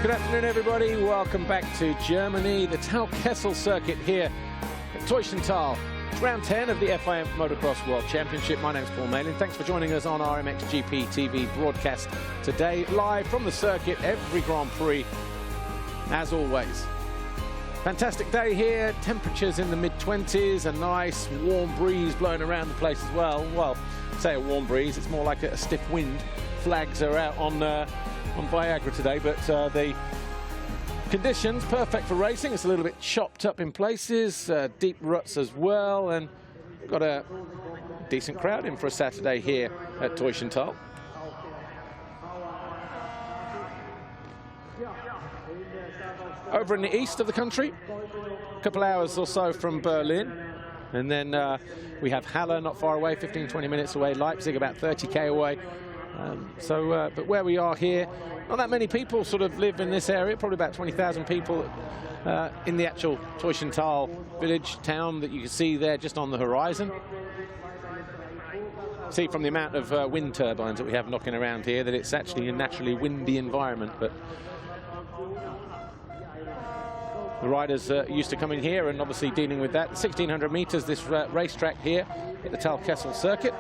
Good afternoon, everybody. Welcome back to Germany, the Teutschenthal circuit here at Teutschenthal. It's round 10 of the FIM Motocross World Championship. My name's Paul Malin. Thanks for joining us on our MXGP TV broadcast today, live from the circuit, every Grand Prix, as always. Fantastic day here, temperatures in the mid-20s, a nice warm breeze blowing around the place as well. Well, say a warm breeze, it's more like a stiff wind. Flags are out on Viagra today, but the conditions perfect for racing. It's a little bit chopped up in places, deep ruts as well, and got a decent crowd in for a Saturday here at Teutschenthal. Over in the east of the country, a couple hours or so from Berlin, and then we have Halle not far away, 15-20 minutes away, Leipzig about 30k away. But where we are here, not that many people sort of live in this area, probably about 20,000 people in the actual Teutschenthal village, town that you can see there just on the horizon. See from the amount of wind turbines that we have knocking around here that it's actually a naturally windy environment. But the riders used to coming here and obviously dealing with that. 1,600 meters, this racetrack here at the Teutschenthal circuit.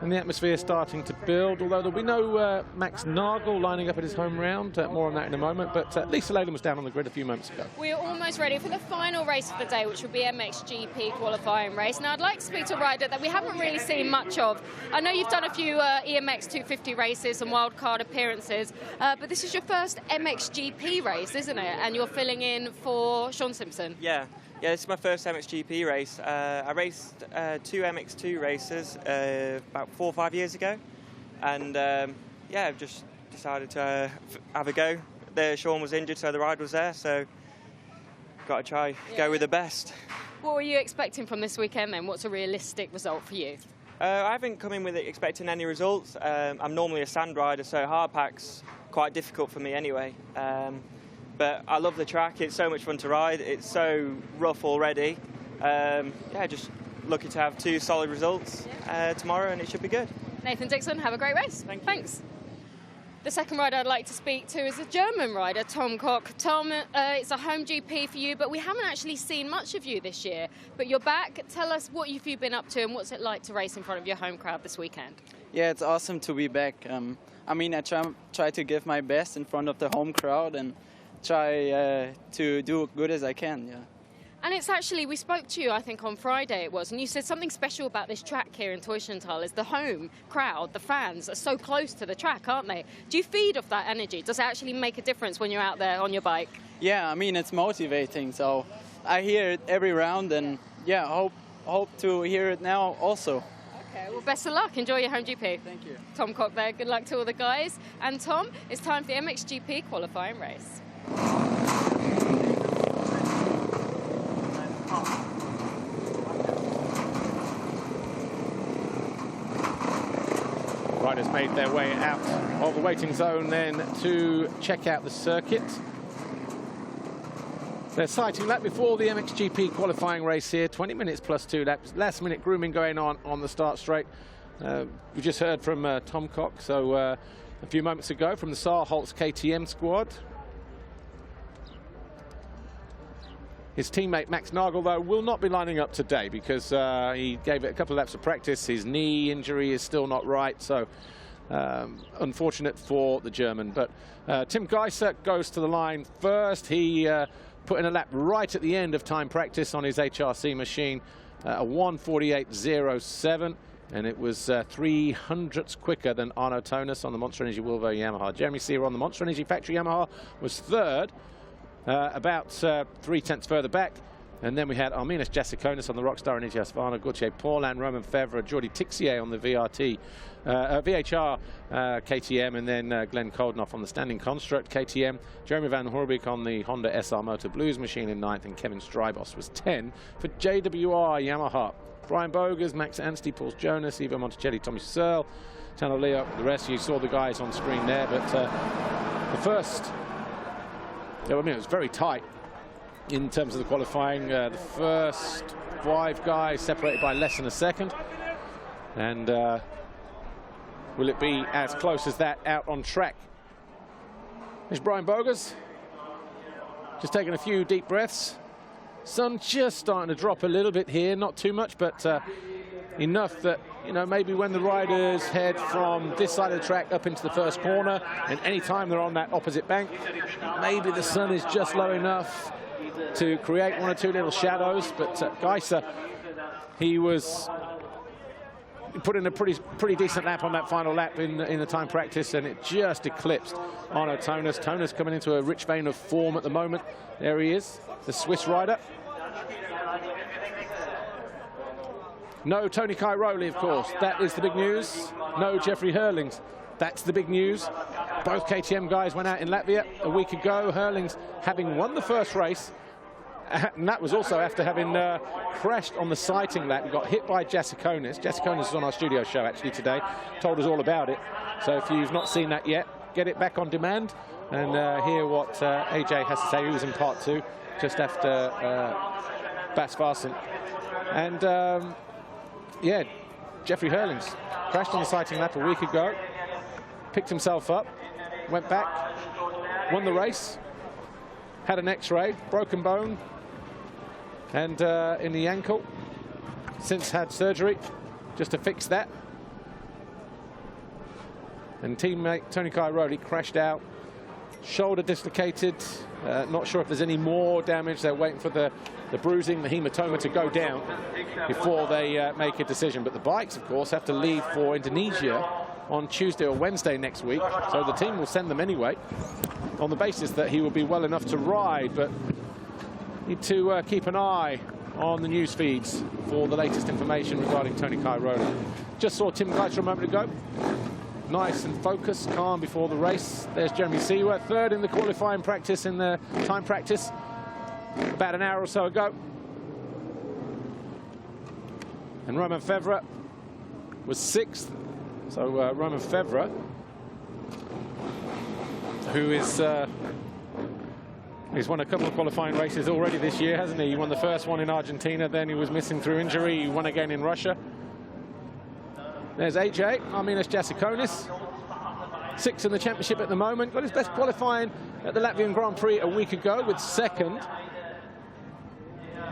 And the atmosphere starting to build, although there'll be no Max Nagel lining up at his home round. More on that in a moment, but Lisa Leyland was down on the grid a few moments ago. We're almost ready for the final race of the day, which will be MXGP qualifying race. Now, I'd like to speak to a rider that we haven't really seen much of. I know you've done a few EMX 250 races and wildcard appearances, but this is your first MXGP race, isn't it? And you're filling in for Sean Simpson. Yeah, this is my first MXGP race. I raced two MX2 races about 4 or 5 years ago, and I've just decided to have a go. Sean was injured, so the ride was there, so got to try go with the best. What were you expecting from this weekend then? What's a realistic result for you? I haven't come in with it expecting any results. I'm normally a sand rider, so hard pack's quite difficult for me anyway. But I love the track. It's so much fun to ride. It's so rough already. Just lucky to have 2 solid results tomorrow, and it should be good. Nathan Dixon, have a great race. Thanks. The second rider I'd like to speak to is a German rider, Tom Koch. Tom, it's a home GP for you, but we haven't actually seen much of you this year. But you're back. Tell us what you've been up to and what's it like to race in front of your home crowd this weekend. Yeah, it's awesome to be back. I try to give my best in front of the home crowd and try to do good as I can, yeah. And it's actually, we spoke to you, I think, on Friday it was, and you said something special about this track here in Teutschenthal is the home crowd, the fans, are so close to the track, aren't they? Do you feed off that energy? Does it actually make a difference when you're out there on your bike? Yeah, it's motivating, so I hear it every round, and yeah, hope to hear it now also. Okay, well, best of luck. Enjoy your home GP. Thank you. Tom Koch there. Good luck to all the guys. And Tom, it's time for the MXGP qualifying race. Riders made their way out of the waiting zone then to check out the circuit. They're sighting lap before the MXGP qualifying race here, 20 minutes plus 2 laps. Last minute grooming going on the start straight. We just heard from Tom Koch, so a few moments ago from the Saarholz KTM squad. His teammate Max Nagel, though, will not be lining up today because he gave it a couple of laps of practice. His knee injury is still not right, so unfortunate for the German. But Tim Geiser goes to the line first. He put in a lap right at the end of time practice on his HRC machine, a 1:48.07. And it was 300ths quicker than Arno Tonus on the Monster Energy Wilvo Yamaha. Jeremy Sear on the Monster Energy Factory Yamaha was third. About 3/10 further back. And then we had Arminas Jasikonis on the Rockstar Energy Husqvarna, Gauthier Paulin, Roman Fevre, Jordi Tixier on the VHR KTM, and then Glenn Koldenoff on the Standing Construct KTM. Jeremy Van Hoorbeek on the Honda SR Motor Blues machine in 9th, and Kevin Strybos was 10 for JWR Yamaha. Brian Bogers, Max Anstey, Paul Jonas, Ivo Monticelli, Tommy Searle, Tano Leo, the rest. You saw the guys on screen there, but the first... it was very tight in terms of the qualifying. The first 5 guys separated by less than a second. And will it be as close as that out on track? There's Brian Bogers. Just taking a few deep breaths. Sun just starting to drop a little bit here, not too much, but enough that, you know, maybe when the riders head from this side of the track up into the first corner, and any time they're on that opposite bank, maybe the sun is just low enough to create one or two little shadows. But Geiser, he was put in a pretty decent lap on that final lap in the time practice, and it just eclipsed Arno Tonus. Tonus coming into a rich vein of form at the moment. There he is, the Swiss rider. No Tony Cairoli, of course. That is the big news. No Jeffrey Hurlings. That's the big news. Both KTM guys went out in Latvia a week ago. Hurlings having won the first race, and that was also after having crashed on the sighting lap. He got hit by Jasikonis. Jasikonis is on our studio show actually today. Told us all about it. So if you've not seen that yet, get it back on demand and hear what AJ has to say. He was in part 2 just after Bas Varsen. And yeah, Jeffrey Hurlings crashed on the sighting lap a week ago, picked himself up, went back, won the race, had an x-ray, broken bone, and in the ankle, since had surgery just to fix that. And teammate Tony Cairoli crashed out, shoulder dislocated, not sure if there's any more damage. They're waiting for the bruising, the hematoma to go down before they make a decision. But the bikes, of course, have to leave for Indonesia on Tuesday or Wednesday next week, so the team will send them anyway on the basis that he will be well enough to ride. But need to keep an eye on the news feeds for the latest information regarding Tony Cairoli. Just saw Tim Geiser a moment ago. Nice and focused, calm before the race. There's Jeremy Seewer, third in the qualifying practice, in the time practice, about an hour or so ago. And Romain Fevre was 6th. So Romain Fevre, who is he's won a couple of qualifying races already this year, hasn't he? He won the first one in Argentina, then he was missing through injury. He won again in Russia. There's AJ, Arminas Jasikonis, 6th in the championship at the moment. Got his best qualifying at the Latvian Grand Prix a week ago with 2nd.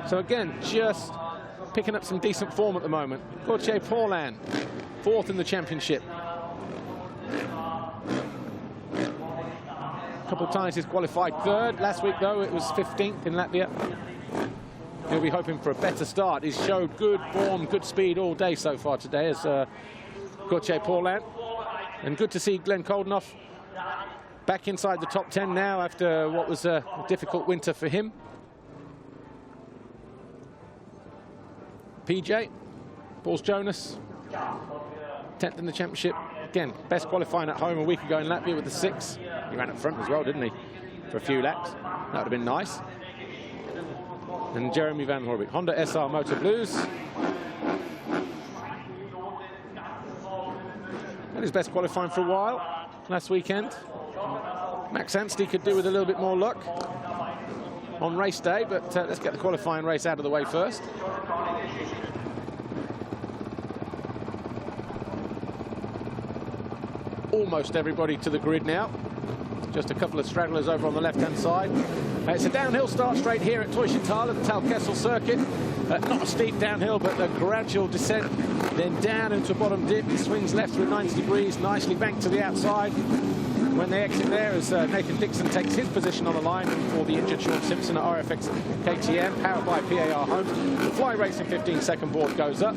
So again, just picking up some decent form at the moment. Gauthier Paulin, 4th in the championship. A couple of times he's qualified 3rd. Last week, though, it was 15th in Latvia. He'll be hoping for a better start. He's showed good form, good speed all day so far today as Gauthier Paulin. And good to see Glenn Koldenoff back inside the top 10 now after what was a difficult winter for him. PJ, Boris Jonas, 10th in the championship. Again, best qualifying at home a week ago in Latvia with the 6. He ran up front as well, didn't he? For a few laps. That would have been nice. And Jeremy Van Horbeke, Honda SR Motor Blues. Had his best qualifying for a while last weekend. Max Anstey could do with a little bit more luck on race day, but let's get the qualifying race out of the way first. Almost everybody to the grid now. Just a couple of stragglers over on the left-hand side. It's a downhill start straight here at Teutschenthal at the Talkessel circuit. Not a steep downhill, but a gradual descent. Then down into a bottom dip. It swings left with 90 degrees, nicely banked to the outside. When they exit there, as Nathan Dixon takes his position on the line for the injured Sean Simpson at RFX KTM, powered by PAR Homes. The Fly Racing 15-second board goes up.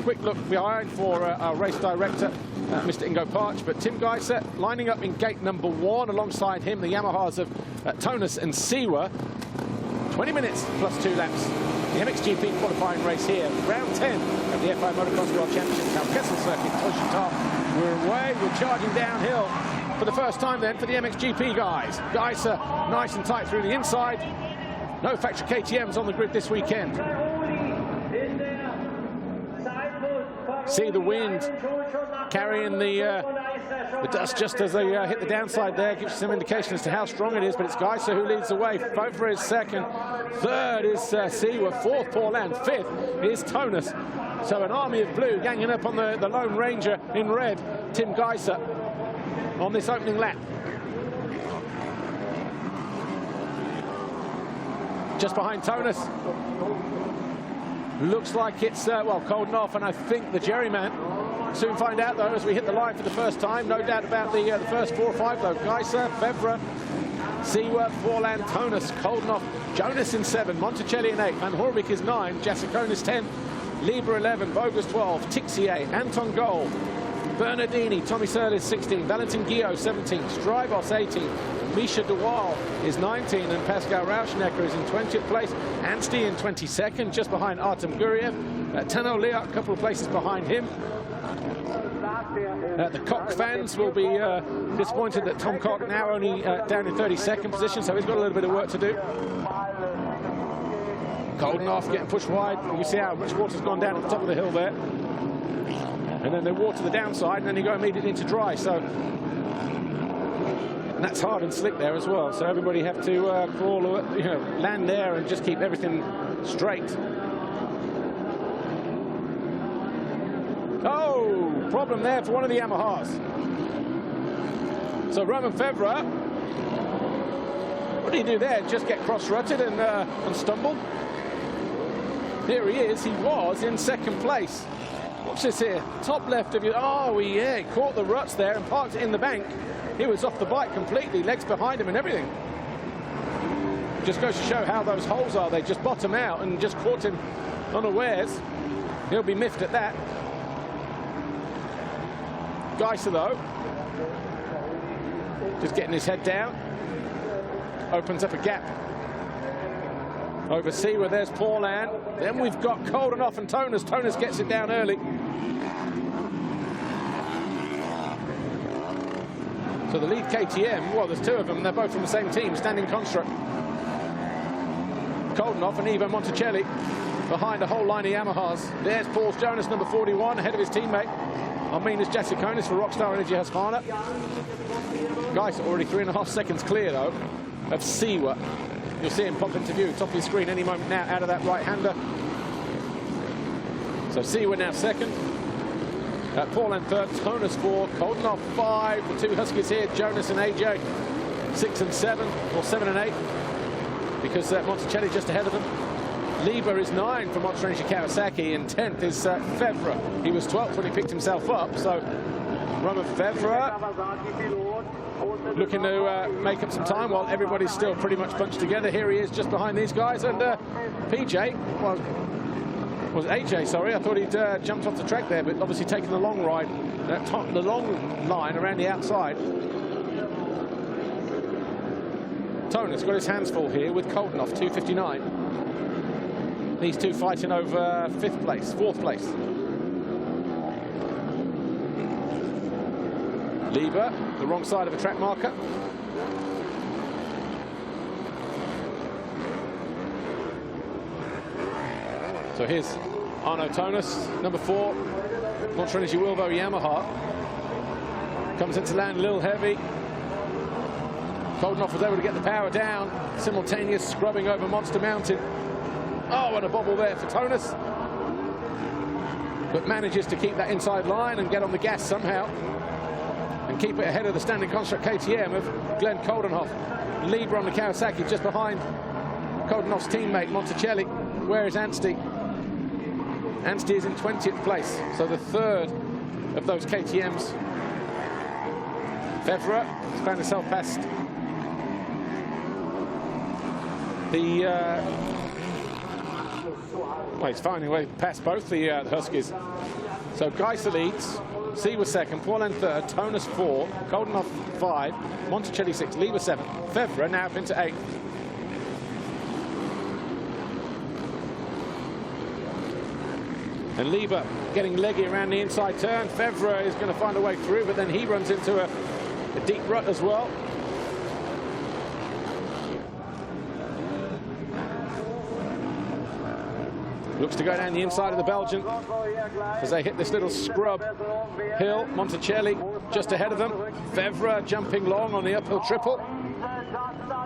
Quick look behind for our race director, Mr. Ingo Parch, but Tim Geiser lining up in gate number 1. Alongside him, the Yamahas of Tonus and Seewer. 20 minutes plus 2 laps. The MXGP qualifying race here, round 10 of the FI Motocross World Championship, Talkessel circuit, Teutschenthal. We're away, we're charging downhill for the first time then for the MXGP guys. Geiser nice and tight through the inside. No factory KTMs on the grid this weekend. See the wind carrying the dust just as they hit the downside there. Gives you some indication as to how strong it is, but it's Geiser who leads the way. Fovre is 2nd. 3rd is Seewer. 4th, Paulin. 5th is Tonus. So an army of blue ganging up on the Lone Ranger in red, Tim Geiser, on this opening lap. just behind Tonus. Looks like it's, well, Koldenoff and I think the Jerryman. Soon find out, though, as we hit the line for the first time. No doubt about the first 4 or 5, though. Geiser, Febvre, Seaworth, Forland, Tonus, Koldenoff, Jonas in 7, Monticelli in 8, Van Hoorbeek is 9, Jasikonis 10, Lieber 11, Bogus 12, Tixier, Anton Gold, Bernardini, Tommy Searle is 16, Valentin Guillot 17, Strybos 18, Misha de Waal is 19, and Pascal Rauschnecker is in 20th place. Anstey in 22nd, just behind Artem Guriev. Tano Liak, a couple of places behind him. The Koch fans will be disappointed that Tom Koch now only down in 32nd position, so he's got a little bit of work to do. Koldenoff getting pushed wide. You see how much water's gone down at the top of the hill there. And then they water the downside, and then you go immediately into dry. So, and that's hard and slick there as well. So everybody have to crawl, land there and just keep everything straight. Oh, problem there for one of the Yamahas. So Roman Febvre, what did he do there? Just get cross-rutted and stumbled? Here he is. He was in 2nd place. Watch this here. Top left of you. Oh, yeah, he caught the ruts there and parked it in the bank. He was off the bike completely, legs behind him and everything. Just goes to show how those holes are. They just bottom out and just caught him unawares. He'll be miffed at that. Geiser, though, just getting his head down. Opens up a gap. Over Seaworth, there's Paulhan. Then we've got Koldenoff and Tonus. Tonus gets it down early. So the lead KTM, well, there's 2 of them. They're both from the same team, standing construct. Koldenoff and Ivo Monticelli behind a whole line of Yamahas. There's Paul Jonas, number 41, ahead of his teammate. Arminas Jasikonis for Rockstar Energy Husqvarna. Guys already 3.5 seconds clear, though, of Seaworth. You'll see him pop into view, top of your screen any moment now, out of that right-hander. So Seaworth now 2nd. Paulhan 3rd, Tonus 4, Koldenoff 5. The 2 Huskies here, Jonas and AJ, 6 and 7, or 7 and 8, because Monticelli just ahead of them. Lieber is 9 for Monster Energy Kawasaki, and 10th is Febvre. He was 12th when he picked himself up, so Roman Febvre looking to make up some time while everybody's still pretty much bunched together. Here he is just behind these guys, and PJ, was AJ, sorry, I thought he'd jumped off the track there, but obviously taking the long ride, the long line around the outside. Tonus got his hands full here with Koldenoff, 2:59. These 2 fighting over 4th place. Lieber, the wrong side of a track marker. So here's Arno Tonus, number 4, Monster Energy Wilbo Yamaha. Comes into land a little heavy. Koldenoff was able to get the power down. Simultaneous scrubbing over Monster Mountain. Oh, and a bobble there for Tonus. But manages to keep that inside line and get on the gas somehow. And keep it ahead of the standing construct KTM of Glenn Koldenoff. Lieber on the Kawasaki just behind Koldenoff's teammate, Monticelli. Where is Anstey? Anstey is in 20th place. So the 3rd of those KTMs. Febvre has found himself past the... well, he's finding a way past both the Huskies. So Geiser leads, Seaworth 2nd, Paulhan 3rd, Tonus 4, Koldenoff 5, Monticelli 6, Lieber 7, Febvre now up into 8th. And Lieber getting leggy around the inside turn. Febvre is going to find a way through, but then he runs into a deep rut as well. Looks to go down the inside of the Belgian as they hit this little scrub hill. Monticelli just ahead of them. Febvre jumping long on the uphill triple.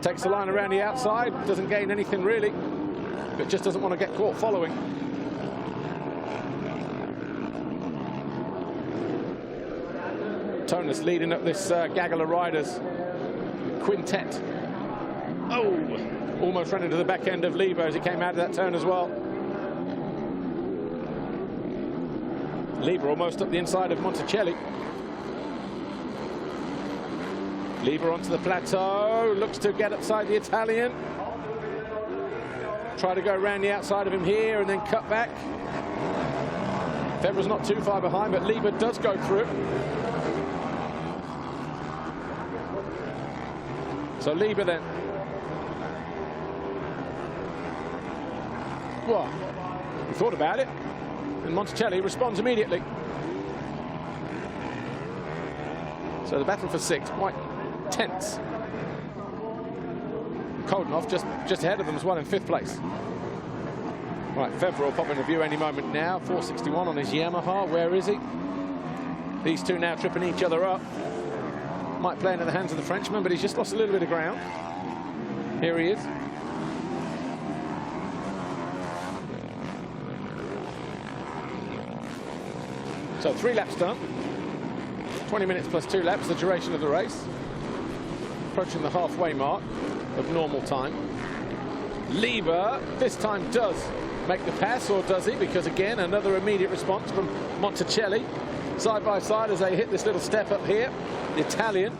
Takes the line around the outside. Doesn't gain anything really, but just doesn't want to get caught following. Tonus leading up this gaggle of riders. Quintet. Oh, almost ran into the back end of Lieber as he came out of that turn as well. Lieber almost up the inside of Monticelli. Lieber onto the plateau, looks to get upside the Italian. Try to go around the outside of him here and then cut back. Febvre's not too far behind, but Lieber does go through. So Lieber then. Well, he thought about it, and Monticelli responds immediately. So the battle for 6, quite tense. Koldenoff just ahead of them as well in 5th place. Right, Febvre will pop into view any moment now. 461 on his Yamaha. Where is he? These two now tripping each other up. Might play into the hands of the Frenchman, but he's just lost a little bit of ground. Here he is. So 3 laps done. 20 minutes plus 2 laps, the duration of the race. Approaching the halfway mark of normal time. Lieber this time does make the pass, or does he? Because again, another immediate response from Monticelli. Side by side as they hit this little step up here. The Italian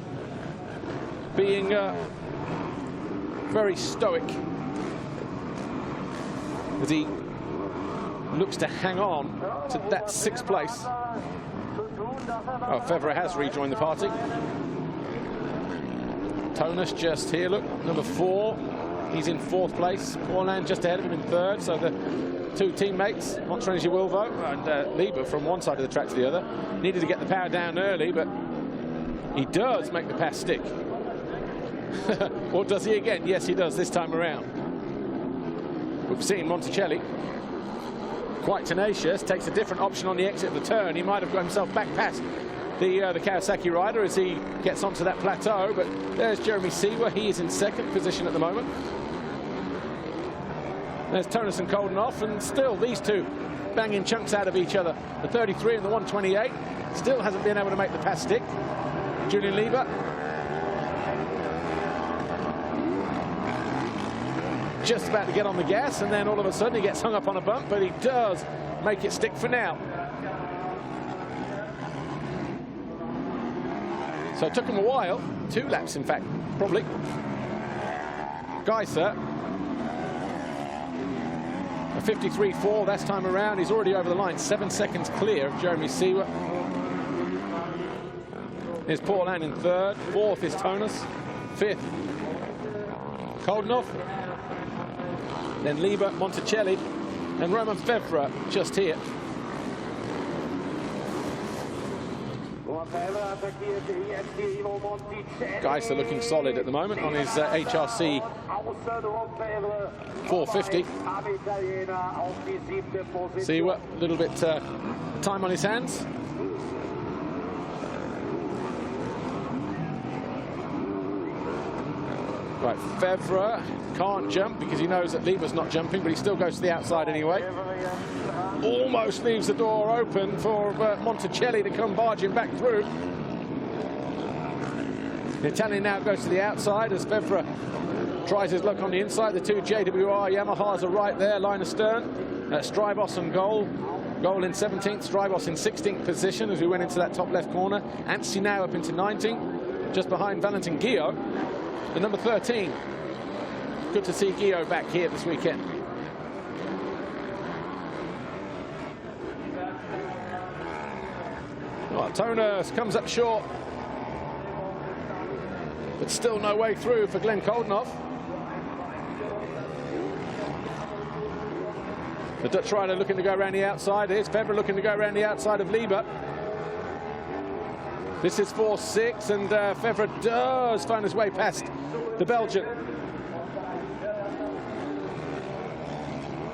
being very stoic as he looks to hang on to that 6th place. Oh, Febvre has rejoined the party. Tonus just here, look, number 4. He's in 4th place. Paulin just ahead of him in 3rd. So the 2 teammates, Montrenier Wilvo and Lieber, from one side of the track to the other. Needed to get the power down early, but he does make the pass stick. Or does he again? Yes, he does this time around. We've seen Monticelli quite tenacious, takes a different option on the exit of the turn. He might have got himself back past the Kawasaki rider as he gets onto that plateau, but there's Jeremy Seewer. He is in 2nd position at the moment. There's Tonus and Koldenoff, and still these two banging chunks out of each other. The 33 and the 128 still hasn't been able to make the pass stick. Julian Lieber just about to get on the gas, and then all of a sudden he gets hung up on a bump, but he does make it stick for now. So it took him a while, 2 laps in fact, probably. Geiser, a 53.4 this time around. He's already over the line, 7 seconds clear of Jeremy Seewer. Here's Paulin in 3rd, 4th is Tonus, 5th Koldenoff, then Lieber, Monticelli, and Romain Febvre just here. Geiser looking solid at the moment on his HRC 450. See what little bit time on his hands. Right, Febvre can't jump because he knows that Lieber's not jumping, but he still goes to the outside anyway. Almost leaves the door open for Monticelli to come barging back through. The Italian now goes to the outside as Febvre tries his luck on the inside. The 2 JWR Yamahas are right there, line astern. Strybos and Goal in 17th, Strybos in 16th position as we went into that top left corner. Anstey now up into 19th, just behind Valentin Guillot, the number 13. Good to see Guillot back here this weekend. Well, Tonus comes up short, but still no way through for Glenn Koldenoff. The Dutch rider looking to go around the outside. Here's Febvre looking to go around the outside of Lieber. This is 4-6, and Febvre does find his way past the Belgian.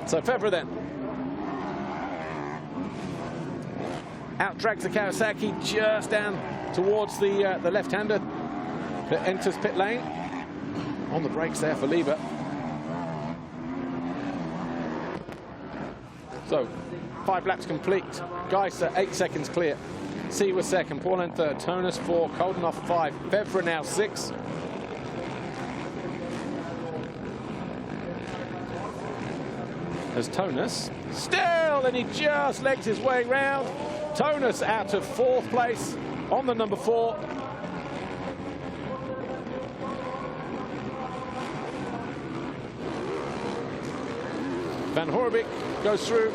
So Febvre then out drags the Kawasaki just down towards the left-hander that enters pit lane. On the brakes there for Lieber. So 5 laps complete. Geiser 8 seconds clear. Seewer 2nd, Paulin 3rd, Tonus 4, Koldenoff 5, Febvre now 6. as Tonus. Still, and he just legs his way round. Tonus out of 4th place on the number 4. Van Horebeke goes through.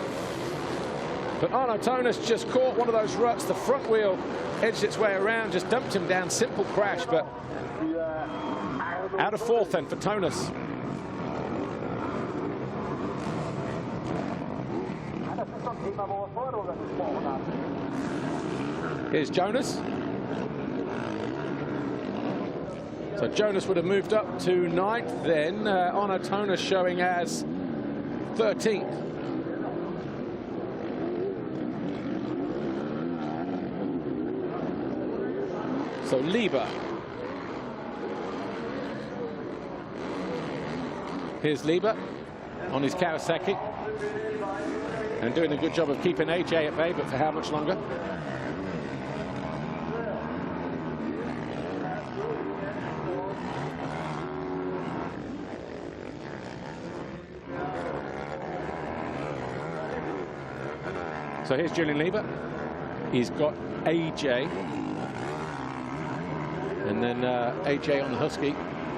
But Arno Tonus just caught one of those ruts. The front wheel edged its way around, just dumped him down. Simple crash, but out of 4th then for Tonus. Here's Jonas. So Jonas would have moved up to 9th then. Arno Tonus showing as 13th. So Lieber. Here's Lieber on his Kawasaki. And doing a good job of keeping AJ at bay, but for how much longer? So here's Julian Lieber. He's got AJ. And then AJ on the Husky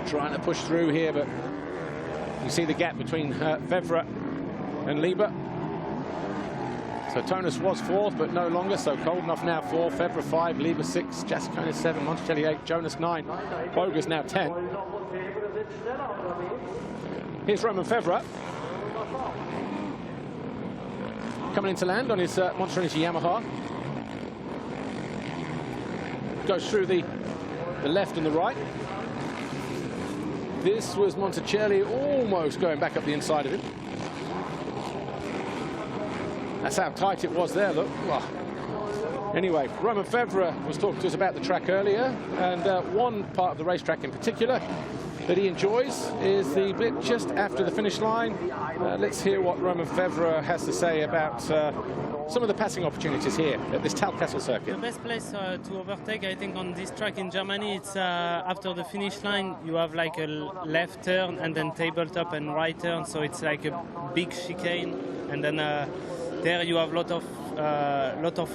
trying to push through here, but you see the gap between Fevre and Lieber. So Tonus was 4th, but no longer. So Koldenhoff now 4, Fevre 5, Lieber 6, Jasconis 7, Monticelli 8, Jonas 9, Boger's now 10. Here's Roman Fevre. Coming into land on his Monster-Energy Yamaha. Goes through the left and the right. This was Monticelli almost going back up the inside of him. That's how tight it was there, look. Oh. Anyway, Roman Fevre was talking to us about the track earlier, and one part of the racetrack in particular that he enjoys is the bit just after the finish line. Let's hear what Roman Fevre has to say about some of the passing opportunities here at this Talkastle circuit. The best place to overtake, I think, on this track in Germany, it's after the finish line. You have like a left turn and then tabletop and right turn, so it's like a big chicane, and then there you have lot of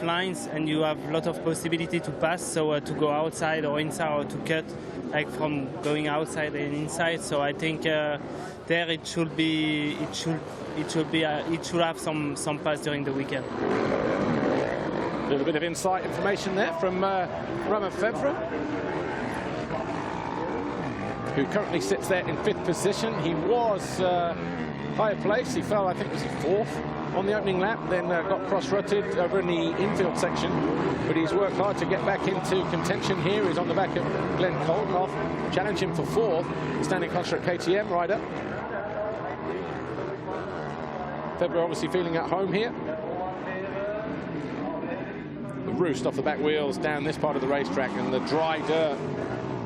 lines, and you have lot of possibility to pass, so to go outside or inside, or to cut like from going outside and inside. So I think there it should have some pass during the weekend. A little bit of insight information there from Roman Fevre, who currently sits there in 5th position. He was higher place. He fell, I think, was he 4th on the opening lap, then got cross-rutted over in the infield section, but he's worked hard to get back into contention here. He's on the back of Glenn Koldenhoff, challenging for 4th, standing construct KTM rider. Fevre obviously feeling at home here. The roost off the back wheels down this part of the racetrack, and the dry dirt,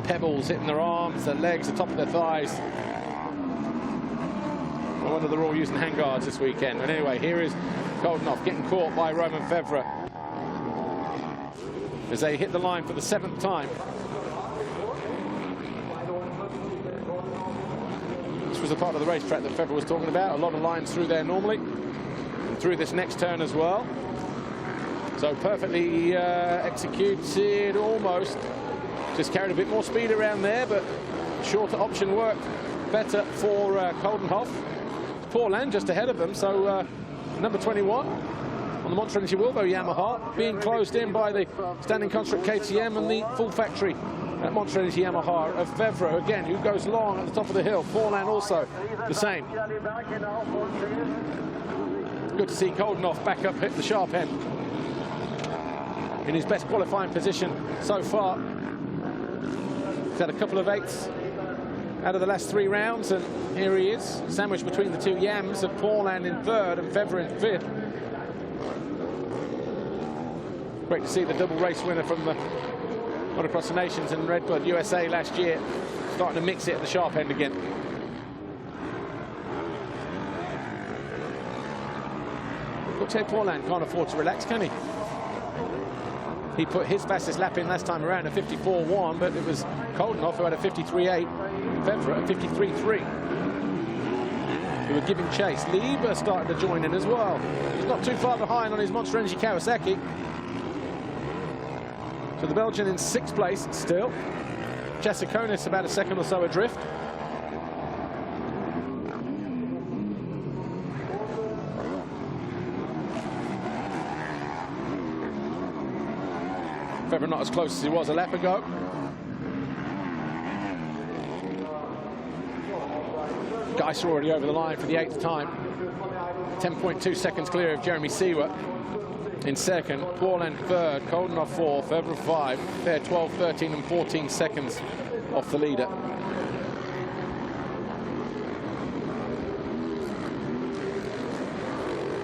pebbles hitting their arms, their legs, the top of their thighs. I wonder they're all using handguards this weekend. But anyway, here is Koldenhoff getting caught by Roman Fevre as they hit the line for the 7th time. This was the part of the racetrack that Fevre was talking about. A lot of lines through there normally, and through this next turn as well. So perfectly executed, almost. Just carried a bit more speed around there, but shorter option worked better for Koldenhoff. Paulin just ahead of them, so number 21 on the Monster Energy Wilbo Yamaha being closed in by the standing construct KTM and the full factory Monster Energy Yamaha of Fevre again, who goes long at the top of the hill. Paulin also the same. Good to see Koldenhoff back up, hit the sharp end in his best qualifying position so far. He's had a couple of 8s out of the last 3 rounds, and here he is, sandwiched between the 2 Yams of Paulin in 3rd and Fevre in 5th. Great to see the double race winner from the Motocross of Nations and Red Blood USA last year starting to mix it at the sharp end again. Gautier Paulin can't afford to relax, can he? He put his fastest lap in last time around at 54.1, but it was Koldenhoff who had a 53.8, Fevre at 53.3. who are giving chase. Lieber started to join in as well. He's not too far behind on his Monster Energy Kawasaki. So the Belgian in 6th place still. Jasikonis about a second or so adrift. Febvre not as close as he was a lap ago. Geis already over the line for the 8th time. 10.2 seconds clear of Jeremy Seewer in 2nd. Paulin 3rd, Koldenhoff 4th, Febvre 5. They're 12, 13 and 14 seconds off the leader.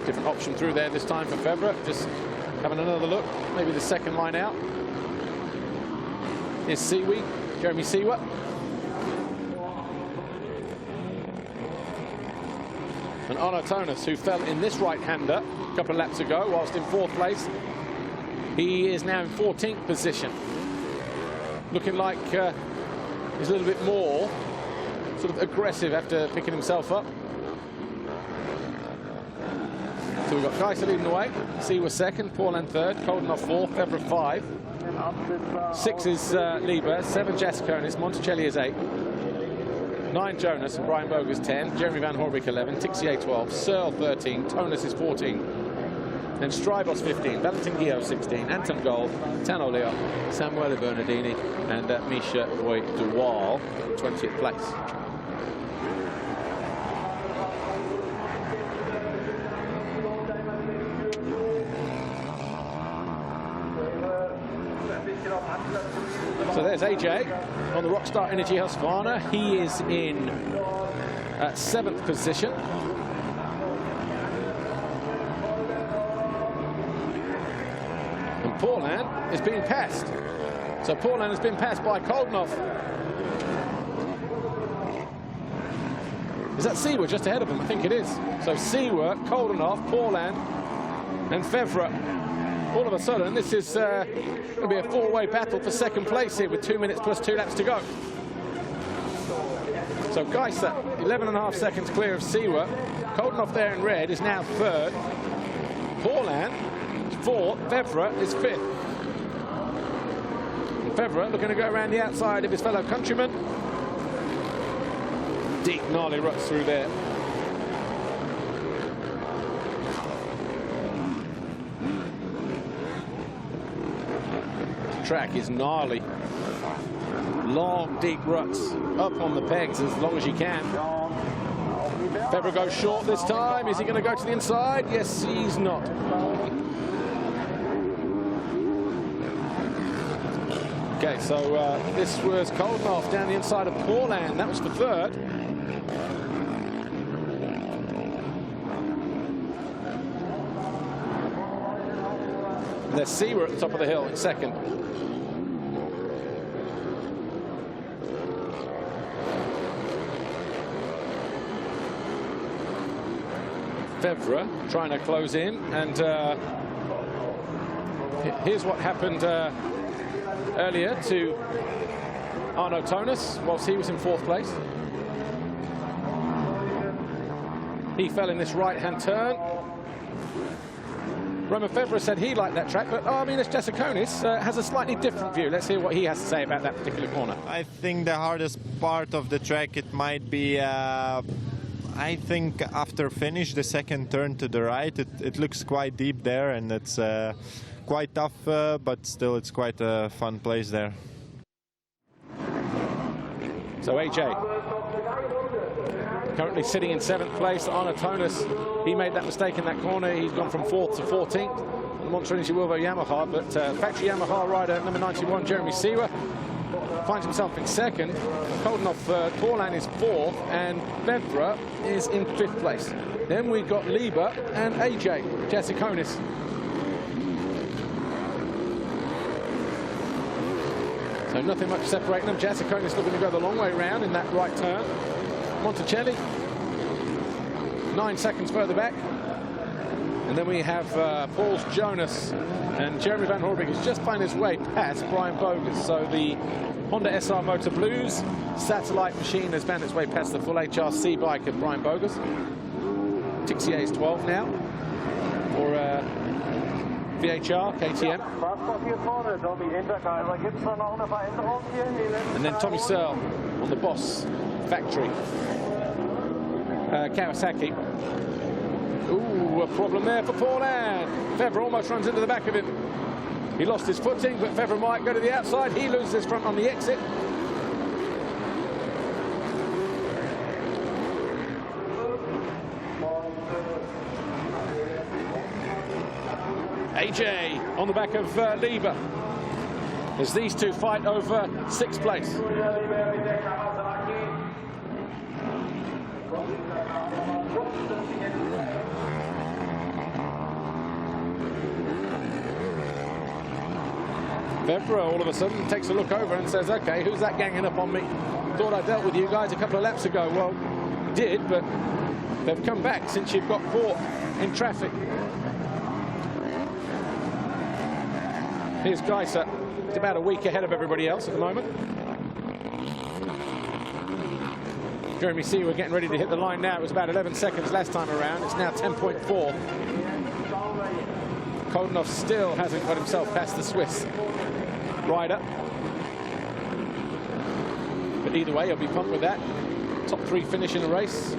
Different option through there this time for Febvre. Just having another look. Maybe the 2nd line out. Here's Seewer, Jeremy Seewer. And Arno Tonis, who fell in this right-hander a couple of laps ago, whilst in 4th place. He is now in 14th position. Looking like he's a little bit more sort of aggressive after picking himself up. So we've got Geis leading the way. Seewer 2nd, Paulin 3rd, Koldenhoff 4th, Febvre 5. 6 is Lieber, 7 Jasikonis, Monticelli is 8. 9 Jonas, and Brian Boger's 10, Jeremy Van Horbeke 11, Tixier 12, Searle 13, Tonis is 14, then Strybos 15, Valentin Guillot 16, Anton Gold, Tano Leo, Samuele Bernardini, and Misha Roy Duval, 20th place. So there's AJ on the Rockstar Energy Husqvarna. He is in 7th position. And Paulin is being passed. So Paulin has been passed by Koldenhoff. Is that Seewer just ahead of him? I think it is. So Seewer, Koldenhoff, Paulin, and Febvre. All of a sudden, this is going to be a 4-way battle for 2nd place here with 2 minutes plus 2 laps to go. So Geis, 11.5 seconds clear of Seewer. Koldenhoff there in red is now 3rd. Paulin is 4th. Febvre is 5th. And Febvre looking to go around the outside of his fellow countryman. Deep, gnarly ruts through there. Track is gnarly. Long, deep ruts up on the pegs as long as you can. Febvre goes short this time. Is he going to go to the inside? Yes, he's not. Okay, so this was Koldenhoff down the inside of Paulin. That was for 3rd. And there's Seewer at the top of the hill in 2nd. Febvre trying to close in, and here's what happened earlier to Arno Tonis whilst he was in 4th place. He fell in this right-hand turn. Roman Febvre said he liked that track, but Arminas Jasikonis has a slightly different view. Let's hear what he has to say about that particular corner. I think the hardest part of the track, it might be I think after finish, the 2nd turn to the right, it looks quite deep there, and it's quite tough, but still it's quite a fun place there. So AJ currently sitting in 7th place. Arno Tonis, he made that mistake in that corner. He's gone from 4th to 14th. Monster Energy Wilvo Yamaha, but factory Yamaha rider number 91, Jeremy Seewer, finds himself in 2nd. Koldenhoff 3rd, Paulin is 4th, and Febvre is in 5th place. Then we've got Lieber and AJ Jasikonis. So nothing much separating them. Jasikonis looking to go the long way round in that right turn. Monticelli 9 seconds further back. And then we have Paul's Jonas, and Jeremy Van Horbeke has just found his way past Brian Bogus. So the Honda SR Motor Blues satellite machine has found its way past the full HRC bike of Brian Bogus. Tixier is 12 now for VHR, KTM. And then Tommy Searle on the Boss factory. Kawasaki. Ooh, a problem there for Paul-Ann. Febvre almost runs into the back of him. He lost his footing, but Febvre might go to the outside. He loses his front on the exit. AJ on the back of Lieber as these two fight over 6th place. Febvre all of a sudden takes a look over and says, okay, who's that ganging up on me? Thought I dealt with you guys a couple of laps ago. Well, you did, but they've come back since you've got caught in traffic. Here's Geiser. He's about a week ahead of everybody else at the moment. Jeremy Seewer getting ready to hit the line now. It was about 11 seconds last time around. It's now 10.4. Kodenhoff still hasn't got himself past the Swiss rider. But either way, he'll be pumped with that. Top 3 finish in the race.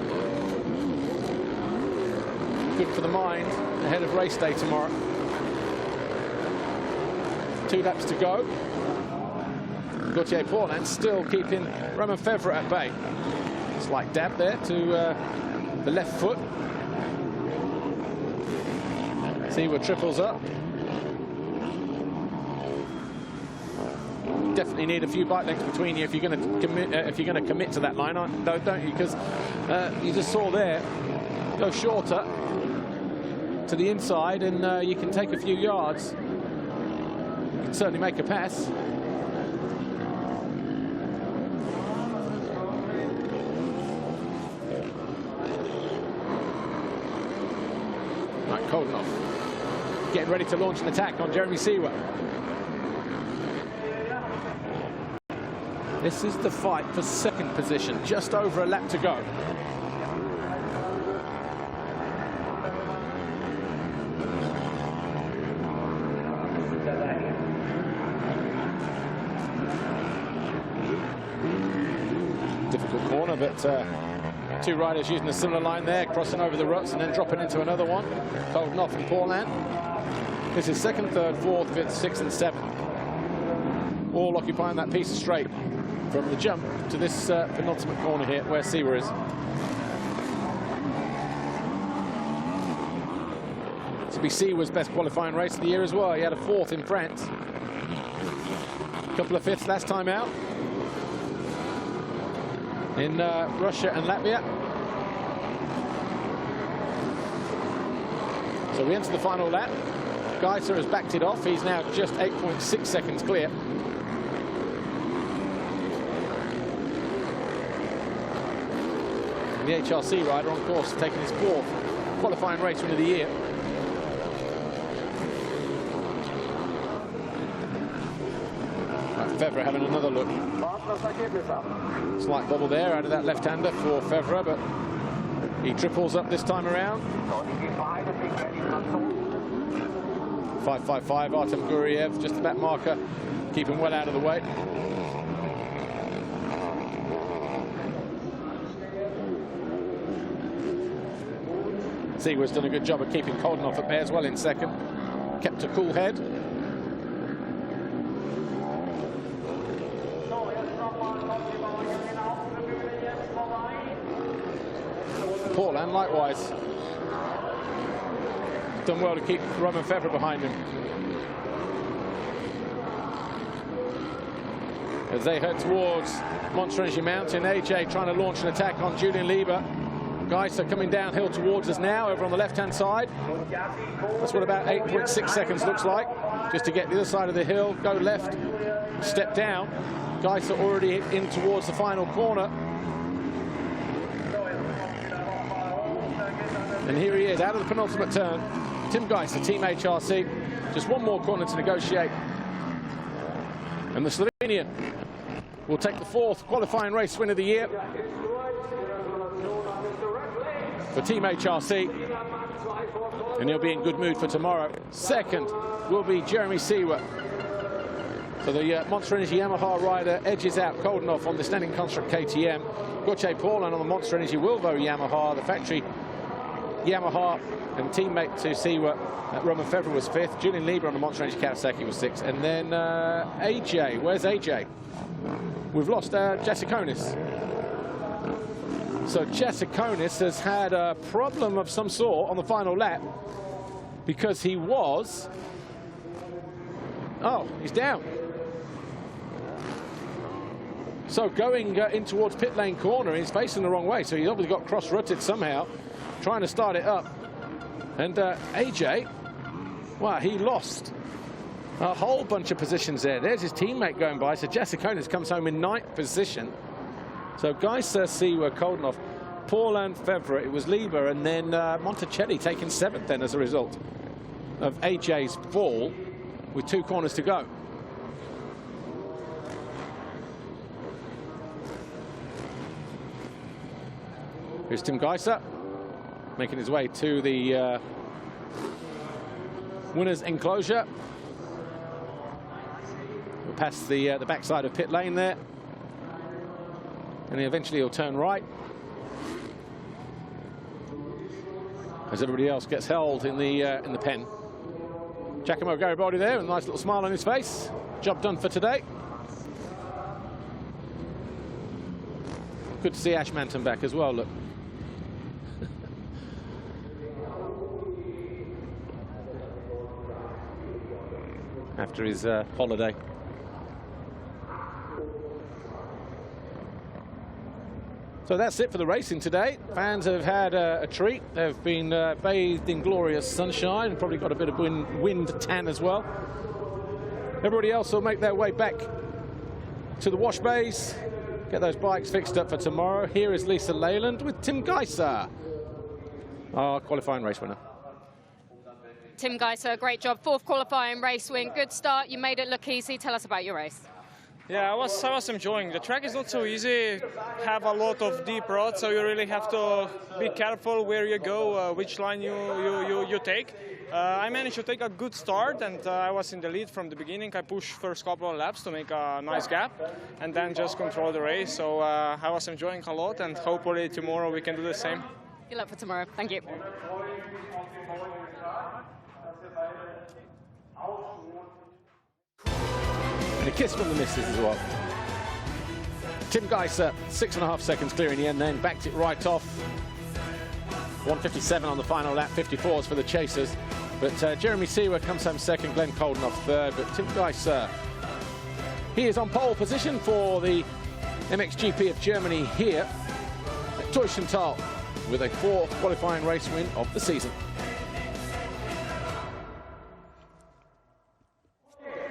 Good for the mind ahead of race day tomorrow. 2 laps to go. Gauthier Paul-Ann still keeping Romain Febvre at bay. Slight dab there to the left foot. Seewer triples up. Definitely need a few bike lengths between you if you're going to commit to that line, don't you? Because you just saw there, go shorter to the inside, and you can take a few yards. You can certainly make a pass. Right, Kodenhoff getting ready to launch an attack on Jeremy Seewer. This is the fight for 2nd position, just over a lap to go. Difficult corner, but 2 riders using a similar line there, crossing over the ruts and then dropping into another one. Kodenhoff and Paul-Ann. This is 2nd, 3rd, 4th, 5th, 6th and 7th. All occupying that piece of straight from the jump to this penultimate corner here where Seewer is. This will be Seewer's best qualifying race of the year as well. He had a 4th in France. A couple of 5ths last time out in Russia and Latvia. So we enter the final lap. Geiser has backed it off. He's now just 8.6 seconds clear. And the HRC rider on course taking his 4th qualifying race win of the year. Right, Febvre having another look. Slight bobble there out of that left-hander for Febvre, but he triples up this time around. 5.55, Artem Guriev, just at that marker, keeping well out of the way. Seewer's done a good job of keeping Kodenhoff at bay as well in 2nd. Kept a cool head. Paul-Ann likewise. Done well to keep Romain Febvre behind him. As they head towards Montreux Mountain, AJ trying to launch an attack on Julian Lieber. Geiser coming downhill towards us now, over on the left-hand side. That's what about 8.6 seconds looks like. Just to get the other side of the hill, go left, step down. Geiser already in towards the final corner. And here he is, out of the penultimate turn. Tim Geisler, Team HRC. Just one more corner to negotiate. And the Slovenian will take the 4th qualifying race win of the year for Team HRC. And he'll be in good mood for tomorrow. Second will be Jeremy Seewer. So the Monster Energy Yamaha rider edges out Koldenhoff on the standing construct KTM. Gauthier Paulin on the Monster Energy Wilvo Yamaha, the factory Yamaha, and teammate to Seewer, Roman Febvre was 5th. Julian Lieber on the Monster Energy Kawasaki was 6th. And then AJ, where's AJ? We've lost Jasikonis. So Jasikonis has had a problem of some sort on the final lap because he was... Oh, he's down. So going in towards pit lane corner, he's facing the wrong way. So he's obviously got cross-rutted somehow, trying to start it up. And AJ, wow, he lost a whole bunch of positions there. There's his teammate going by. So Jasikonis comes home in 9th position. So Geisler, Seewer, Koldenhoff, Paulin, Febvre, it was Lieber, and then Monticelli taking 7th then as a result of AJ's fall with 2 corners to go. Here's Tim Geisler making his way to the winner's enclosure. We'll pass the backside of pit lane there. And eventually he'll turn right as everybody else gets held in the pen. Giacomo Garibaldi there with a nice little smile on his face. Job done for today. Good to see Ash Manton back as well, look. After his holiday. So that's it for the racing today. Fans have had a treat. They've been bathed in glorious sunshine and probably got a bit of wind tan as well. Everybody else will make their way back to the wash bays, get those bikes fixed up for tomorrow. Here is Lisa Leyland with Tim Geisler, our qualifying race winner. Tim Geisler, great job. 4th qualifying race win. Good start. You made it look easy. Tell us about your race. Yeah, I was enjoying. The track is not so easy. Have a lot of deep roads, so you really have to be careful where you go, which line you take. I managed to take a good start, and I was in the lead from the beginning. I pushed first couple of laps to make a nice gap, and then just control the race. So I was enjoying a lot, and hopefully tomorrow we can do the same. Good luck for tomorrow. Thank you. And a kiss from the missus as well. Tim Geisler, 6.5 seconds clear in the end, then backed it right off. 1:57 on the final lap, 54s for the chasers. But Jeremy Seewer comes home 2nd, Glenn Koldenhoff 3rd. But Tim Geisler, he is on pole position for the MXGP of Germany here at Teutschenthal with a 4th qualifying race win of the season.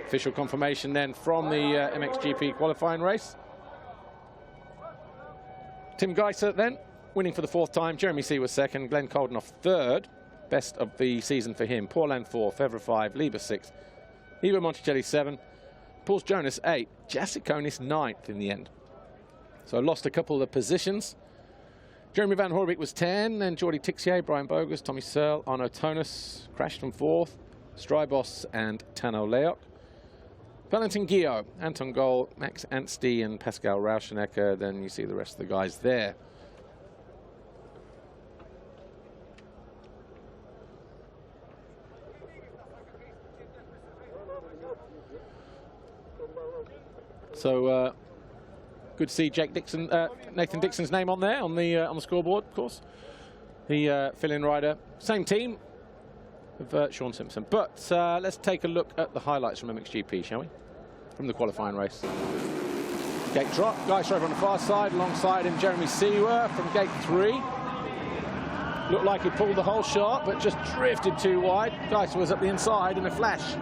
Official confirmation then from the MXGP qualifying race. Tim Geisler then winning for the 4th time. Jeremy Seewer 2nd, Glenn Koldenhoff 3rd. Best of the season for him. Paulin 4, Febvre 5, Lieber 6, Ivo Monticelli 7, Pauls Jonas 8, Jasikonis 9th in the end. So lost a couple of positions. Jeremy Van Hoorbeek was 10, then Jordi Tixier, Brian Bogus, Tommy Searle, Arno Tonus crashed from 4th, Strybos and Tano Leok. Valentin Guillot, Anton Goll, Max Anstey and Pascal Rauschenecker. Then you see the rest of the guys there. So good to see Jake Dixon, Nathan Dixon's name on there on the scoreboard, of course. The fill-in rider, same team of Sean Simpson. But let's take a look at the highlights from MXGP, shall we? From the qualifying race. Gate drop, Geisler over on the far side, alongside him Jeremy Seewer from gate 3. Looked like he pulled the whole shot, but just drifted too wide. Geisler was up the inside in a flash.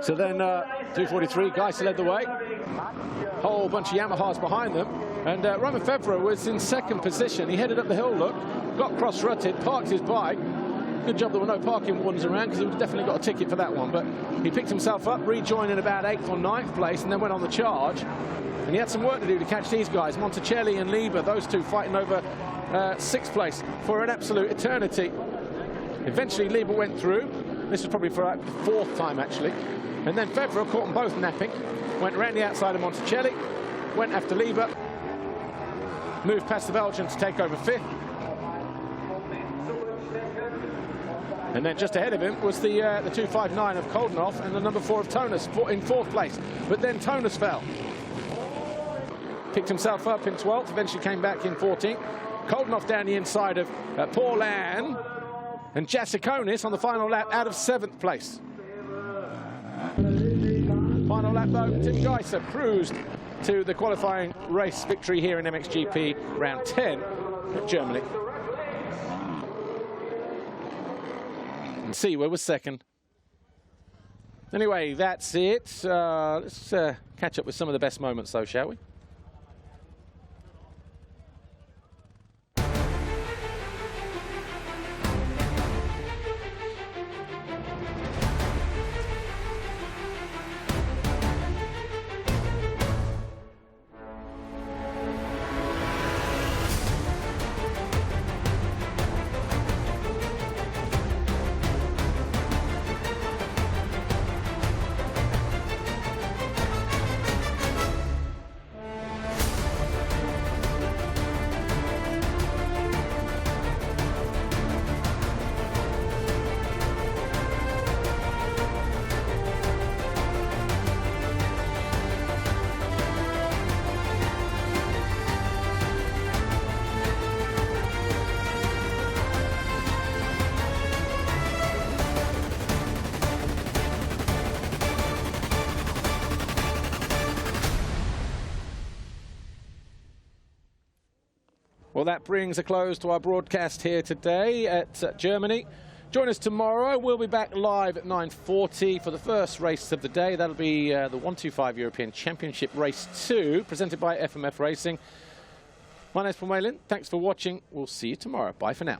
So then 2:43, Geisler led the way. Whole bunch of Yamahas behind them. And Romain Febvre was in second position. He headed up the hill, look, got cross-rutted, parked his bike. Good job there were no parking wardens around, because he would have definitely got a ticket for that one. But he picked himself up, rejoined in about 8th or 9th place, and then went on the charge. And he had some work to do to catch these guys, Monticelli and Lieber, those two fighting over 6th place for an absolute eternity. Eventually, Lieber went through. This was probably for the 4th time, actually. And then Febvre caught them both napping, went round the outside of Monticelli, went after Lieber, moved past the Belgian to take over 5th. And then just ahead of him was the 259 of Koldenhoff and the number 4 of Tonus in 4th place. But then Tonus fell. Picked himself up in 12th, eventually came back in 14th. Koldenhoff down the inside of Paulin, and Jasikonis on the final lap out of 7th place. Final lap though, Tim Geiser cruised to the qualifying race victory here in MXGP round 10 at Germany. And Seawer was second. Anyway, that's it. Let's catch up with some of the best moments though, shall we? Well, that brings a close to our broadcast here today at Germany. Join us tomorrow. We'll be back live at 9:40 for the first race of the day. That'll be the 125 European Championship Race 2, presented by FMF Racing. My name's Paul Malin. Thanks for watching. We'll see you tomorrow. Bye for now.